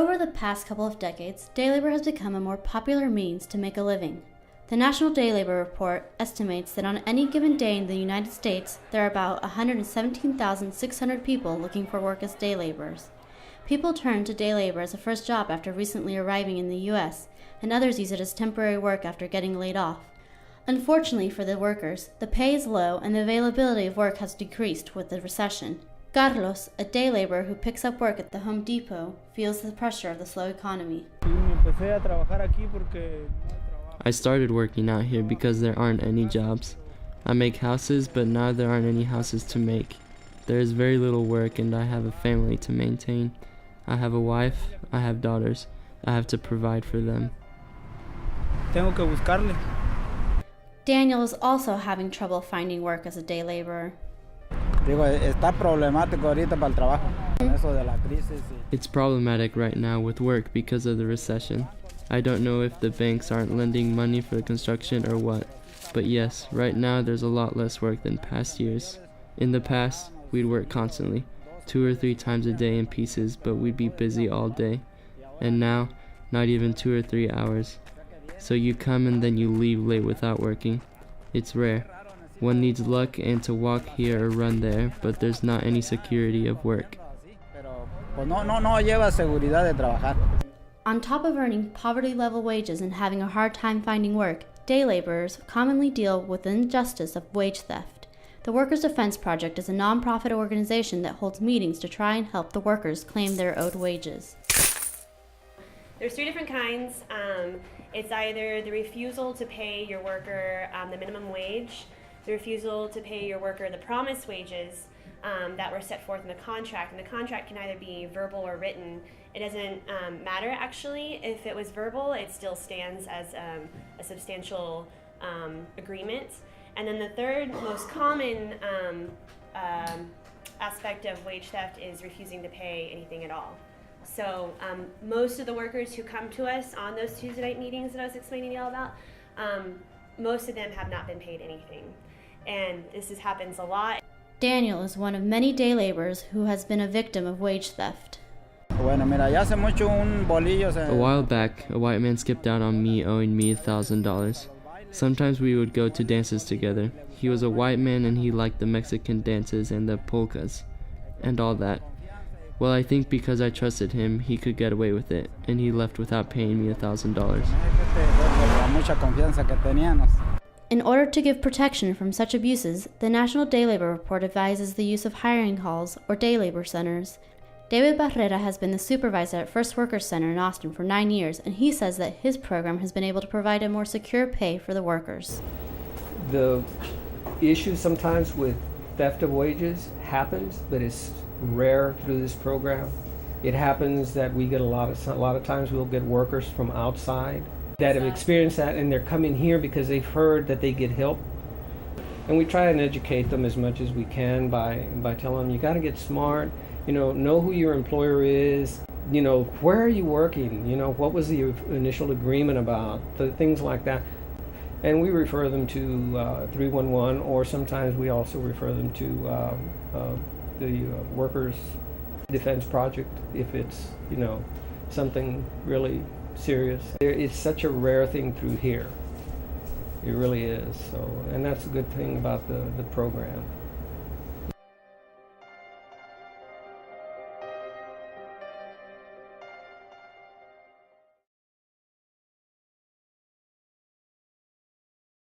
Over the past couple of decades, day labor has become a more popular means to make a living. The National Day Labor Report estimates that on any given day in the United States, there are about 117,600 people looking for work as day laborers. People turn to day labor as a first job after recently arriving in the U.S., and others use it as temporary work after getting laid off. Unfortunately for the workers, the pay is low and the availability of work has decreased with the recession. Carlos, a day laborer who picks up work at the Home Depot, feels the pressure of the slow economy. I started working out here because there aren't any jobs. I make houses, but now there aren't any houses to make. There is very little work and I have a family to maintain. I have a wife, I have daughters. I have to provide for them. Daniel is also having trouble finding work as a day laborer. It's problematic right now with work because of the recession. I don't know if the banks aren't lending money for construction or what, but yes, right now there's a lot less work than past years. In the past, we'd work constantly, 2 or 3 times a day in pieces, but we'd be busy all day. And now, not even 2 or 3 hours. So you come and then you leave late without working. It's rare. One needs luck and to walk here or run there, but there's not any security of work. On top of earning poverty-level wages and having a hard time finding work, day laborers commonly deal with the injustice of wage theft. The Workers' Defense Project is a nonprofit organization that holds meetings to try and help the workers claim their owed wages. There's 3 different kinds. It's either the refusal to pay your worker the minimum wage, the refusal to pay your worker the promised wages that were set forth in the contract. And the contract can either be verbal or written. It doesn't matter actually. If it was verbal, it still stands as a substantial agreement. And then the third most common aspect of wage theft is refusing to pay anything at all. So most of the workers who come to us on those Tuesday night meetings that I was explaining to y'all about, most of them have not been paid anything. And this happens a lot. Daniel is one of many day laborers who has been a victim of wage theft. A while back, a white man skipped out on me owing me $1,000. Sometimes we would go to dances together. He was a white man and he liked the Mexican dances and the polkas and all that. Well, I think because I trusted him, he could get away with it, and he left without paying me $1,000. In order to give protection from such abuses, the National Day Labor Report advises the use of hiring halls or day labor centers. David Barrera has been the supervisor at First Workers Center in Austin for 9 years, and he says that his program has been able to provide a more secure pay for the workers. The issue sometimes with theft of wages happens, but it's rare through this program. It happens that we get a lot of times we'll get workers from outside that have experienced that, and they're coming here because they've heard that they get help. And we try and educate them as much as we can by telling them you got to get smart, know who your employer is, where are you working, what was the initial agreement about, the things like that. And we refer them to 311, or sometimes we also refer them to the Workers' Defense Project if it's, something really serious. It's such a rare thing through here. It really is. So, and that's a good thing about the program.